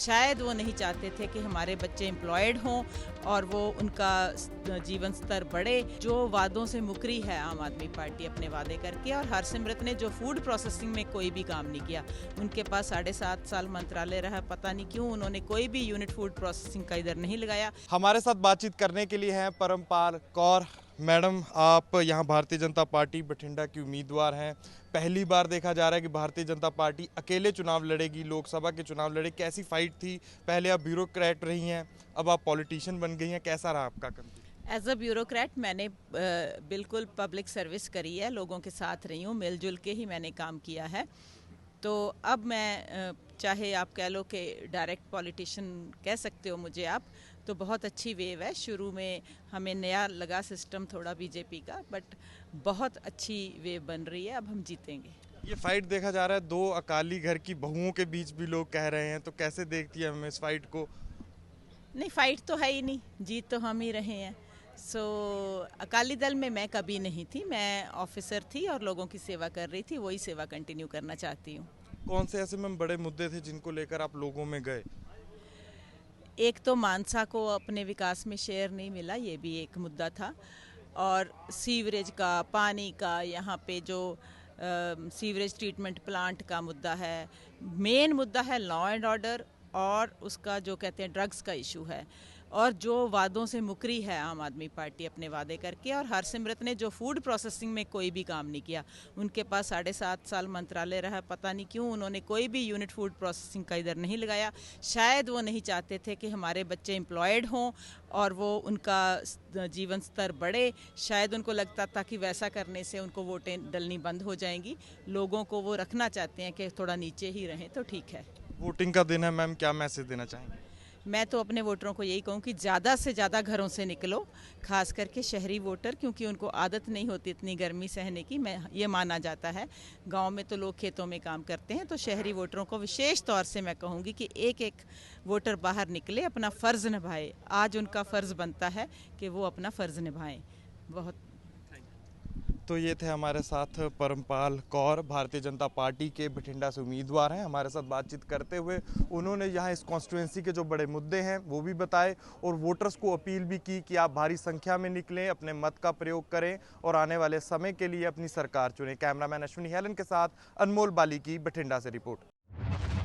शायद वो नहीं चाहते थे कि हमारे बच्चे एम्प्लॉयड हों और वो उनका जीवन स्तर बढ़े। जो वादों से मुकरी है आम आदमी पार्टी अपने वादे करके, और हरसिमरत ने जो फूड प्रोसेसिंग में कोई भी काम नहीं किया। उनके पास 7.5 साल मंत्रालय रहा, पता नहीं क्यों उन्होंने कोई भी यूनिट फूड प्रोसेसिंग का इधर नहीं लगाया। हमारे साथ बातचीत करने के लिए हैं परमपाल कौर। मैडम, आप यहाँ भारतीय जनता पार्टी बठिंडा की उम्मीदवार हैं। पहली बार देखा जा रहा है कि भारतीय जनता पार्टी अकेले चुनाव लड़ेगी, लोकसभा के चुनाव लड़े। कैसी फाइट थी? पहले आप ब्यूरोक्रेट रही हैं, अब आप पॉलिटिशियन बन गई हैं। कैसा रहा आपका काम? एज अ ब्यूरोक्रेट मैंने बिल्कुल पब्लिक सर्विस करी है, लोगों के साथ रही हूँ, मिलजुल के ही मैंने काम किया है। तो अब मैं चाहे आप कह लो कि डायरेक्ट पॉलिटिशियन कह सकते हो मुझे आप, तो बहुत अच्छी वेव है। शुरू में हमें नया लगा सिस्टम थोड़ा बीजेपी का, बट बहुत अच्छी वेव बन रही है। अब हम जीतेंगे। ये फाइट देखा जा रहा है दो अकाली घर की बहुओं के बीच भी लोग कह रहे हैं, तो कैसे देखती है हम इस फाइट को? नहीं, फाइट तो है ही नहीं, जीत तो हम ही रहे हैं। अकाली दल में मैं कभी नहीं थी, मैं ऑफिसर थी और लोगों की सेवा कर रही थी, वही सेवा कंटिन्यू करना चाहती हूँ। कौन से ऐसे में बड़े मुद्दे थे जिनको लेकर आप लोगों में गए? एक तो मानसा को अपने विकास में शेयर नहीं मिला, ये भी एक मुद्दा था। और सीवरेज का, पानी का, यहाँ पे जो सीवरेज ट्रीटमेंट प्लांट का मुद्दा है। मेन मुद्दा है लॉ एंड ऑर्डर, और उसका जो कहते हैं ड्रग्स का इशू है। और जो वादों से मुकरी है आम आदमी पार्टी अपने वादे करके, और हरसिमरत ने जो फूड प्रोसेसिंग में कोई भी काम नहीं किया। उनके पास 7.5 साल मंत्रालय रहा, पता नहीं क्यों उन्होंने कोई भी यूनिट फूड प्रोसेसिंग का इधर नहीं लगाया। शायद वो नहीं चाहते थे कि हमारे बच्चे एम्प्लॉयड हों और वो उनका जीवन स्तर बढ़े। शायद उनको लगता था कि वैसा करने से उनको वोटें डलनी बंद हो जाएंगी। लोगों को वो रखना चाहते हैं कि थोड़ा नीचे ही रहें, तो ठीक है। वोटिंग का दिन है मैम, क्या मैसेज देना चाहेंगे? मैं तो अपने वोटरों को यही कहूँ कि ज़्यादा से ज़्यादा घरों से निकलो, खास करके शहरी वोटर, क्योंकि उनको आदत नहीं होती इतनी गर्मी सहने की। मैं ये माना जाता है, गांव में तो लोग खेतों में काम करते हैं, तो शहरी वोटरों को विशेष तौर से मैं कहूँगी कि एक एक वोटर बाहर निकले, अपना फ़र्ज़ निभाए। आज उनका फ़र्ज़ बनता है कि वो अपना फ़र्ज़ निभाएं। बहुत। तो ये थे हमारे साथ परमपाल कौर, भारतीय जनता पार्टी के बठिंडा से उम्मीदवार हैं। हमारे साथ बातचीत करते हुए उन्होंने यहाँ इस कॉन्स्टिट्यूंसी के जो बड़े मुद्दे हैं वो भी बताए, और वोटर्स को अपील भी की कि आप भारी संख्या में निकलें, अपने मत का प्रयोग करें और आने वाले समय के लिए अपनी सरकार चुनें। कैमरामैन अश्विनी हेलन के साथ अनमोल बाली की बठिंडा से रिपोर्ट।